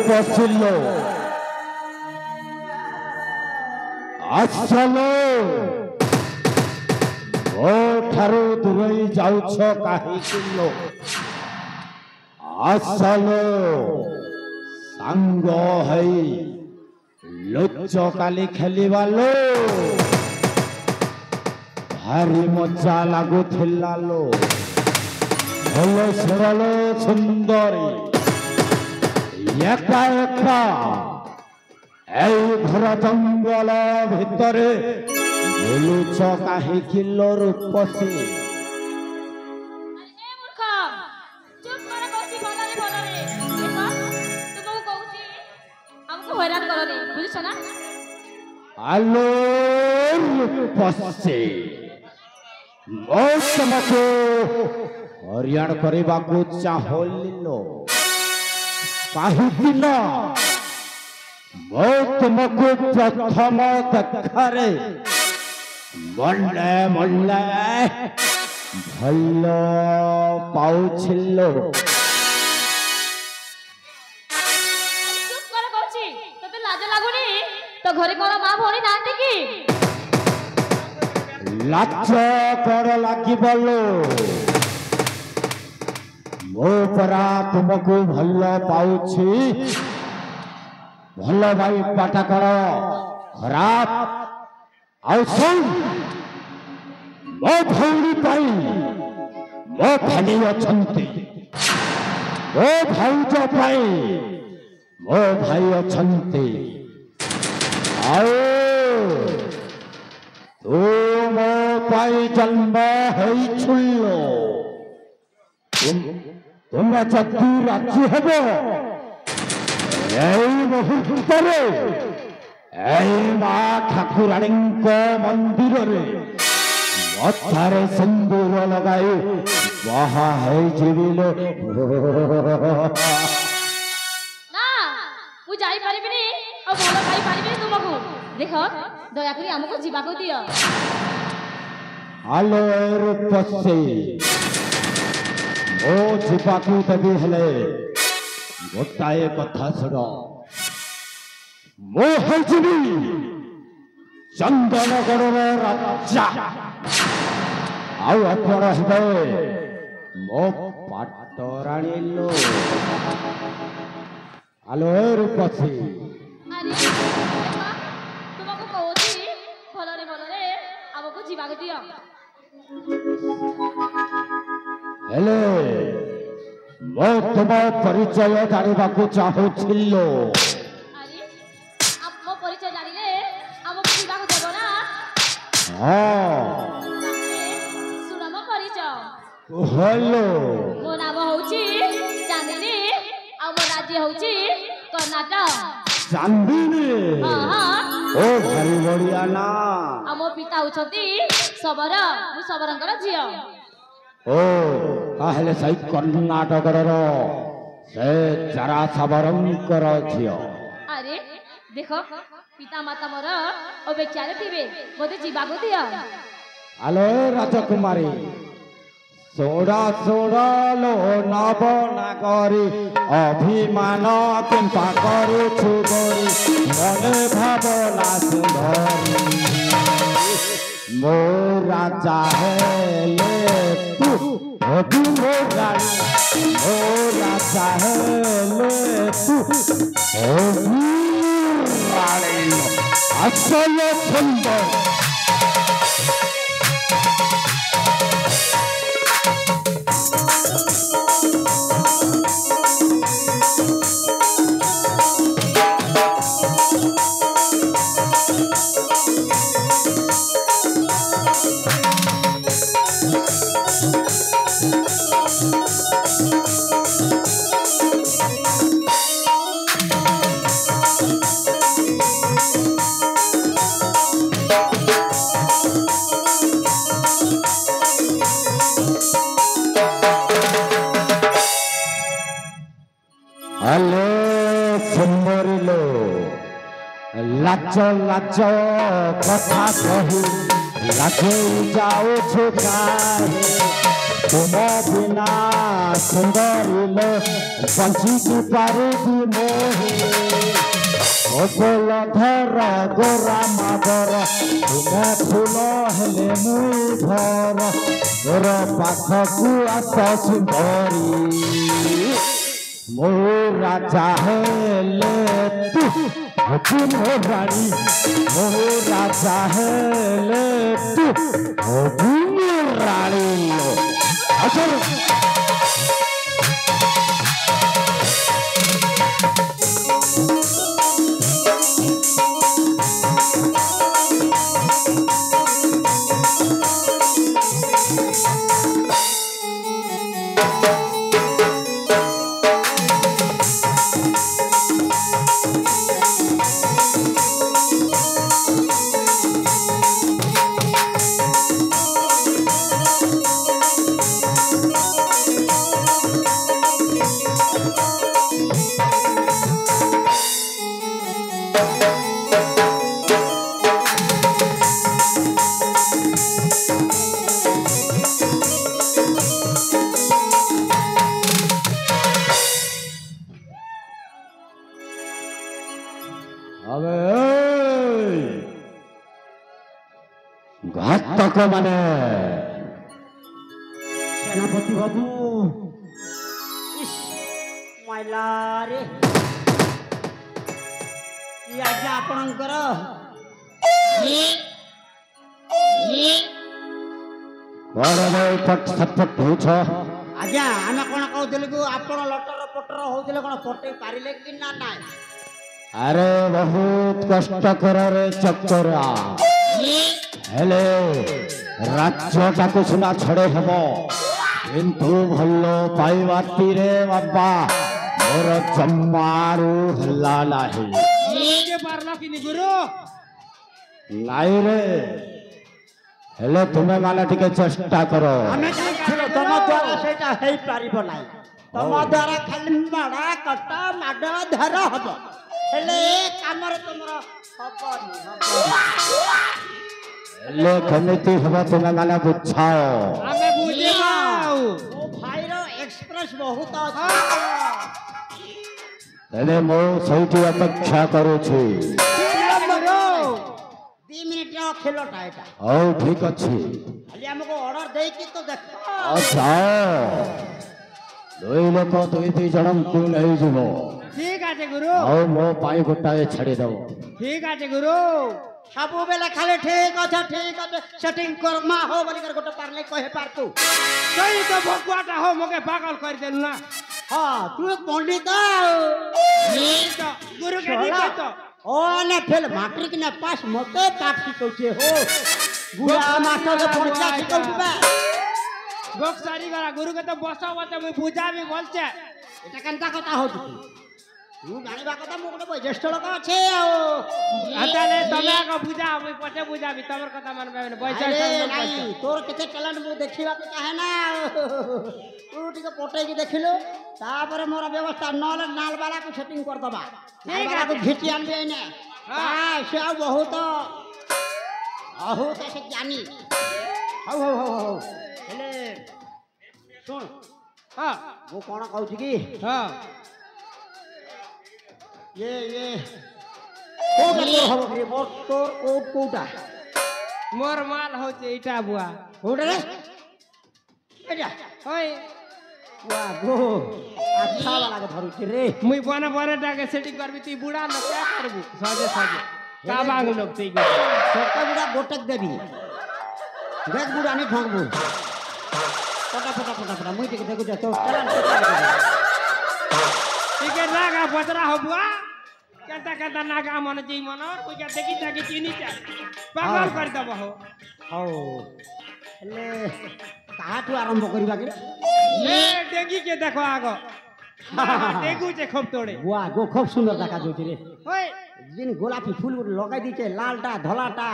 Basil आसल ठारू दूरई जाउछ काहिकिलो आसल सांग हई लुच काली खेलिबालो भारी मजा लागुथिला लो भल सरल सुंदरी एका एका घर जंगल भितर बुलुच काहिकिलो रूपसी आलो रूपसी मो तुमको हरियाण करने को चाहलिलो काहिकिना मो तुमको प्रथम देखारे मल्ले मल्ले भल पाउछिलो ঘরে কোন মা ভরি নাহাନ୍ତି কি? লাজ কর লাগিব ମୋ ପରା ତୁମକୁ ଭଲ ପାଉଛି ଭଲ ଭାଇ ପାଠ କର ଖରାପ ଆଉ ଶୁଣ ମୋ ଭଉଣୀ ପାଇଁ ମୋ ଭାଇ ଅଛନ୍ତି ମୋ ଭାଉଜ ପାଇଁ ମୋ ଭାଇ ଅଛନ୍ତି ଆଉ ତୁ ମୋ ପାଇଁ ଜନ୍ମ ହେଇଛୁ ତୁମେ ଯଦି ରାଜି ହେବ ଏଇ ମୁହୂର୍ତ୍ତରେ ଏଇ ମା ଠାକୁରାଣୀଙ୍କ ମନ୍ଦିରରେ ମଥାରେ ସିନ୍ଦୁର ଲଗାଇ ବାହା ହେଇଯିବି ଲୋ। ନା ମୁଁ ଯାଇପାରିବିନି ଆଉ ଭଲ ପାଇପାରିବିନି ତୁମକୁ। ଦେଖ ଦୟାକରି ଆମକୁ ଯିବାକୁ ଦିଅ। ଆଲୋ ରୂପସୀ ମୋ ଯିବାକୁ ଦେବି ହେଲେ ଗୋଟାଏ କଥା ଶୁଣ ମୁଁ ହେଇଯିବି ଚନ୍ଦନଗଡ଼ର ରାଜା ଆଉ ଆପଣ ହେବେ ମୋ ପାଟରାଣୀ ଲୋ। ଆଲୋ ରୂପସୀ ତୁମକୁ କହୁଛି ଭଲରେ ଭଲରେ ଆମକୁ ଯିବାକୁ ଦିଅ। ହେଲେ ମୁଁ ତୁମ ପରିଚୟ ଜାଣିବାକୁ ଚାହୁଁଛି ଲୋ। ମୋ ପରିଚୟ ଜାଣିଲେ ଆମକୁ ଯିବାକୁ ଦେବ ନା? ଶୁଣ ମୋ ପରିଚୟ। ହେଲୋ ମୋ ନାମ ହଉଛି ଚାନ୍ଦିନୀ ଆଉ ମୋ ରାଜ୍ୟ ହଉଛି କର୍ଣ୍ଣାଟକ। ଚାନ୍ଦିନୀ ଓ ଭାରି ବଢିଆ ନା। ଆଉ ମୋ ପିତା ହଉଛନ୍ତି ଶବର ମୁଁ ଶବରଙ୍କର ଝିଅ। ଓ ତାହେଲେ ସେଇ କର୍ଣ୍ଣାଟକର ସେ ଚାରା ଶବରଙ୍କର ଝିଅ। ଆରେ ଦେଖ ପିତା ମାତା ମୋର ଅପେକ୍ଷାରେ ଥିବେ ମୋତେ ଯିବାକୁ ଦିଅ। ଆଲୋ ରାଜକୁମାରୀ सोड़ा सोड़ा लो नव नागरी अभिमान केम्पा करू छुगरी मने भावना सुंदरी मो राजा हेले तू अभी मो रानी मो राजा हेले तू अभी रानी असल सुंदर लाच लाच कथा कही लागे जाओ छुकाए तुम बिना सुंदरिले बंची की पारी मोहे ओल धर गोरा मादर तुम फूल हेले मुई धर मोर पाखकू आस सुंदरी मो राजा हेले तू अभी मो रानी मो राजा हेले तू अभी मो रानी अच्छा ঘাতক মানে সেনাপতি বাবু ইস মাইলা রে কি আজ্ঞା ଆପଣଙ୍କର କଣ ପଟ ସପଟ ହଉଛ? ଆଜ୍ଞା ଆମେ କଣ କହୁଥିଲୁ କି ଆପଣ ଲଟର ପଟର ହଉଥିଲେ କଣ ପଟେଇ ପାରିଲେ କି ନା ନାଇଁ ଆରେ ବହୁତ କଷ୍ଟକରରେ ଚକରା ହେଲେ ରାଜ୍ୟଟାକୁ ସିନା ଛଡ଼େଇ ହେବ କିନ୍ତୁ ଭଲ ପାଇବାଟିରେ ବାବା ମୋର ଜମାରୁ ହେଲା ନାହିଁ। ନାଇଁରେ ହେଲେ ତୁମେ ମାନେ ଟିକେ ଚେଷ୍ଟା କର। ଆମେ ଜାଣିଥିଲୁ ତମ ଦ୍ୱାରା ସେଇଟା ହେଇପାରିବ ନାହିଁ ତମ ଦ୍ୱାରା ଖାଲି ମାଡ଼ା କଟା ମାଡ଼ ଧର ହବ ହେଲେ ଏ କାମରେ ତୁମର ହବନି ହେଲେ କେମିତି ହେବ ତୁମେ ମାନେ ବୁଝାଅ। ଆମେ ବୁଝିବୁ ମୋ ଭାଇର ଏକ୍ସପ୍ରେସ ବହୁତ ଅଛି ହେଲେ ମୁଁ ସେଇଠି ଅପେକ୍ଷା କରୁଛି। 2 ମିନିଟର ଖେଳଟା ଏଇଟା ହଉ ଠିକ ଅଛି। ଖାଲି ଆମକୁ ଅର୍ଡର ଦେଇକି ତ ଦେଖ ଦୁଇ ଲୋକ ଦୁଇ ଜଣଙ୍କୁ ନେଇଯିବ। ଠିକ ଅଛି ଗୁରୁ ଆଉ ମୋ ପାଇଁ ଗୋଟାଏ ଛାଡ଼ିଦେବ। ଠିକ ଅଛି ଗୁରୁ ସବୁବେଳେ ଖାଲି ଠିକ ଅଛି ସେଟିଂ କର୍ମା ହୋ ବୋଲିକରି ଗୋଟେ ପାରଲେ କହି ପାରତୁ ସେଇ ତ ଭଗବାଟା ହୋ ମକେ ପାଗଲ କରିଦେଲୁ ନା ହଁ ତୁ ପଣ୍ଡିତ ଗୁରୁ के निकट ओ ने फेल मैट्रिक ने पास मते पाठ सिखौछे हो गुड़ा मास्टर के परीक्षा सिखौछबे बक्सारी गरा गुरु के तो बसा मते मुई पूजा भी बोलछे एटा केनता कथा होछ तू जानिबा कथा मो कोटे ज्येष्ठ लोक আছে আতালে তুমি আগে বুঝা আমি পছে বুঝাবি তোমার কথা মানবে না বয়স নাই তোর কেতে ট্যালেন্ট মু দেখিবা তো চাহে না তু টিকে পটাই কি দেখিলো তারপরে মোর ব্যবস্থা নলে নাল বালা को সেটিং कर दबा नाल बाला को घिटी आनबे ने हां से बहुत से जानी हो हेले सुन हां वो कोन कहू छी की हां ये कोटा तो हबो रे मोर तोर कोटा मोर माल होचे इटा बुआ कोटा रे एजा होय बुआ गो अच्छा वाला के धरु छी रे मुई बने बने टाके सेटिंग करबी ती बुढ़ा न क्या करबू साजे का मांग लोग तई गो छोटा बुढ़ा गोटक देबी देख बुढ़ा नहीं ठोकबू फटा मुई टिके देखु जा तो चलन टिके लागा बजरा हो बुआ कहता नागा मन जी मन कोई क्या देखी जाके चीनी चा पागल कर दब हो ले काठू आरंभ करबा के ए डेगी के देखो आगो देखू जे खूब तोड़े वाह गो खूब सुंदर देखा जोती रे ओए जिन गोलापी फूल लगाई दीचे लालटा धलाटा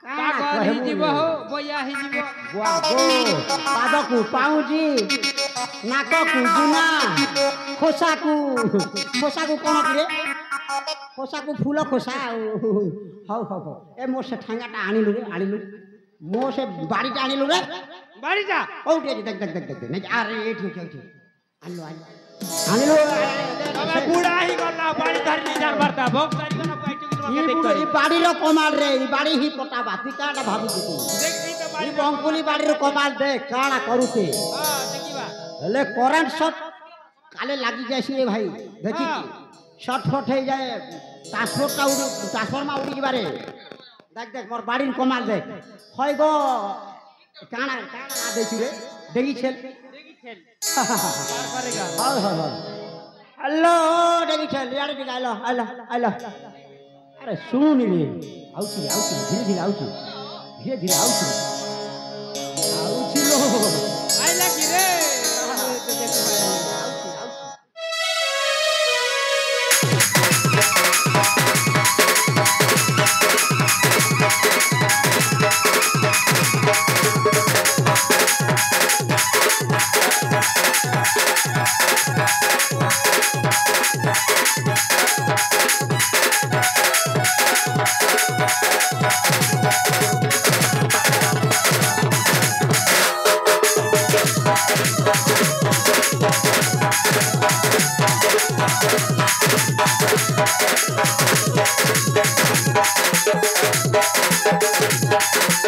पागल ही जीव हो बोया ही जीव वाह गो पादकू पाउजी नाककू गुना खोसाकू कोन करे खोसाकू फूल खोसा हाउ ए मो से ठांगाटा आनिलु मो से बाड़ीटा आनिलु रे बाड़ीटा ओटे देख नहीं अरे एठी आनिलु तबे बुढ़ा ही गला बाड़ी धरनी जान बरता भोग सारी गना पाइटू की देख कर ई बाड़ी रो कमाल रे ई बाड़ी ही पटाबा ती काटा भाबी तू देखी तो बाड़ी बंकुली बाड़ी रो कमाल देख काना करूते हां देखिबा हेले करंट शॉट काले लागी जायसी रे भाई देखि शॉट फट हो जाए ट्रांसफॉर्मा उड़ी बारे देख मोर बाड़ी कमाल देख होय गो काना ना देखि रे डेगी खेल पार करेगा हां हेलो डेगी खेल यार भी आइलो अरे सुन रे आउची धीरे आउची लो आइला की रे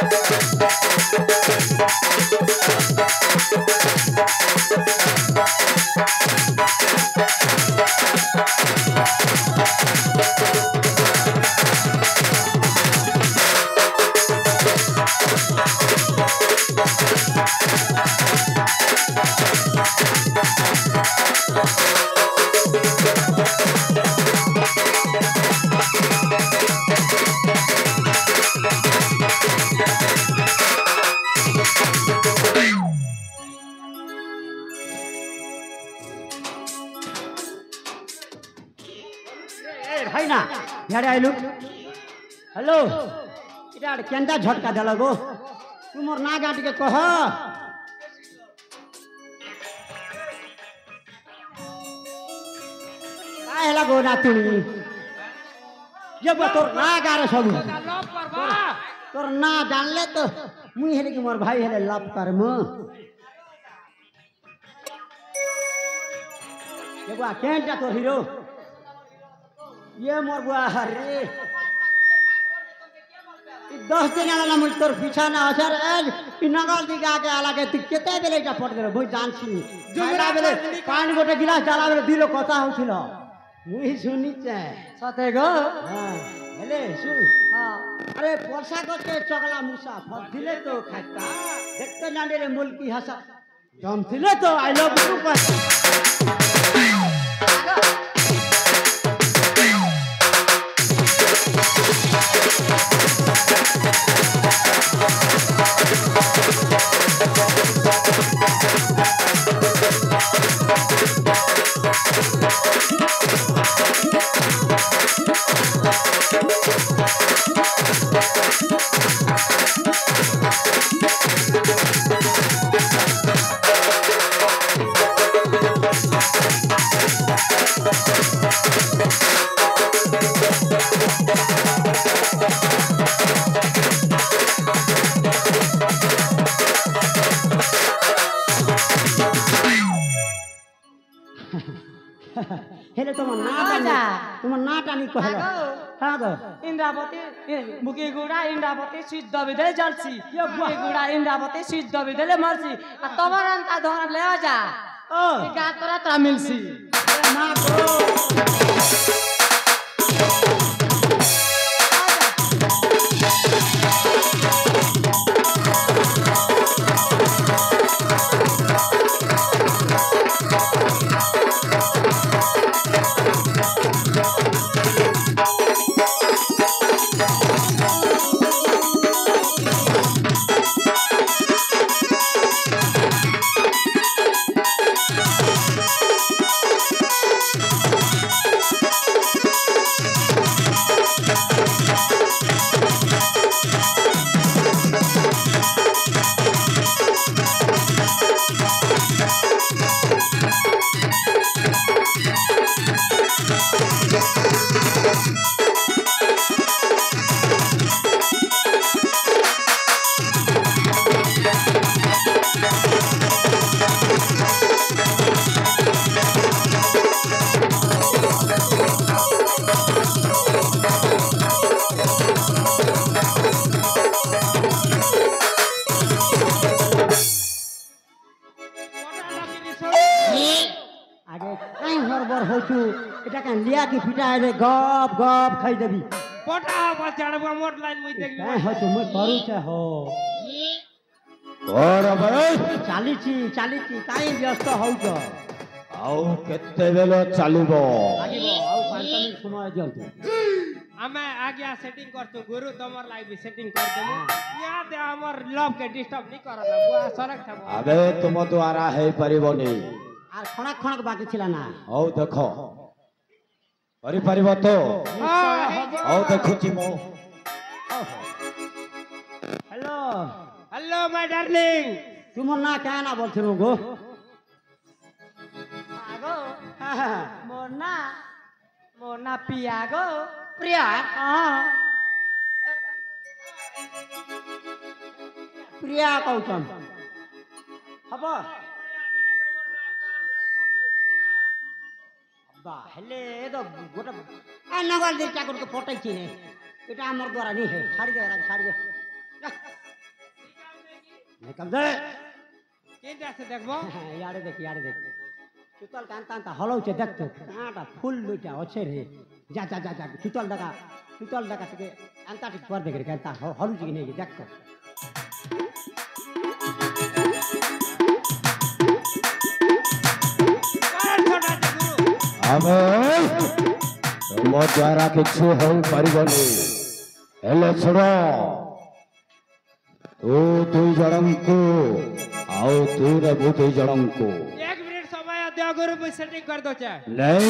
Thank you. ভাই না ইয়ারে আইলু হ্যালো এটা কেনটা ঝটকা দেলা গো তোমার না গাটিকে কহ কাহেলা গো না তুমি যে তোর না গারে সব তোর না জানলে তো মুই হেলে কি মোর ভাই হেলে লাভ করম দেখবা কেনটা তোর হিরো ये मोर बुआ रे 10 दिन आला मुझ तोर पीछा ना असर आज नगल दिगा के आला के तू केते बेले এটা পড় দেব মই জানছি জুগরা বেলে পানি গোটে গিলাস জ্বালা বেলে দিল কথা হউছিল মুই শুনিছে সতে গো হ্যাঁ হেলে শুন হ্যাঁ আরে বর্ষা করতে চগলা মুসা ফল দিলে তো খাইতা দেখতে না রে মুলকি হাসা দম দিলে তো আই লাভ ইউ কর हेले তোমার নাটা নি কহলো হ্যাঁ গো ইন্দ্রাবতী মুখে গুড়া ইন্দ্রাবতী সিদ্ধ বিদে জ্বলছি মুখে গুড়া ইন্দ্রাবতী সিদ্ধ বিদে মারছি আর তোমার আন্তা ধরা লেওয়া যা ও গা তোরা তা মিলছি না গো হইছু এটা কেন লিয়া কি ফিটা রে গপ গপ খাই দেবি পটা বা চড়বা মোর লাইন মুই দেখবি হ্যাঁ হইছু মই করুছে হো ওর ভাই চালিছি কাই ব্যস্ত হউছ আউ কেতেবেল চালিব লাগিব আউ 5 মিনিট সময় দিয়ন্তু আমি আগে সেটিং করছো গুরু তোমার লাইভ সেটিং কর দেবো ইয়াতে আমার লভ কে ডিস্টার্ব নি করা না বুয়া সরক থাকো আবে তুম দ্বারা হই পারিবনি আর খণক বাকি ছিল না হউ দেখো পারি পারিব তো হউ দেখুছি মো হ্যালো হ্যালো মাই ডার্লিং তোমার না কেন বলছিল গো আগো মোর না পিয়া গো প্রিয়া প্রিয়া কৌতম হব বা হেলে তো গোটা নগল দিয়ে চাকরকে পটাইছি নে এটা আমার দ্বারা নি হে ছাড়ি দে নিকাল দে কেন আছে দেখবো ইয়ারে দেখ চুতল কান্তা হলৌছে দেখতো কাঁটা ফুল দুইটা আছে রে যা চুতল দেখা থেকে আন্তা ঠিক পর দেখে কান্তা হলুছে কি নেই দেখতো ଆମେ ମୋ ଦ୍ୱାରା କିଛି ହୋଇପାରିବନି ହେଲେ ଶୁଣ ତୁ ଦୁଇ ଜଣଙ୍କୁ ଆଉ ତୁ ନେବୁ ଦୁଇ ଜଣଙ୍କୁ 1 मिनिट समय दिया गुरु मैं सेटिंग कर दो चा नहीं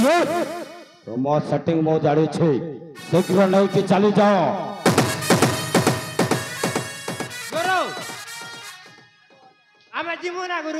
तुम सेटिंग मो जानी छे शीघ्र नहीं कि चली जाओ गुरु हमें जीवना गुरु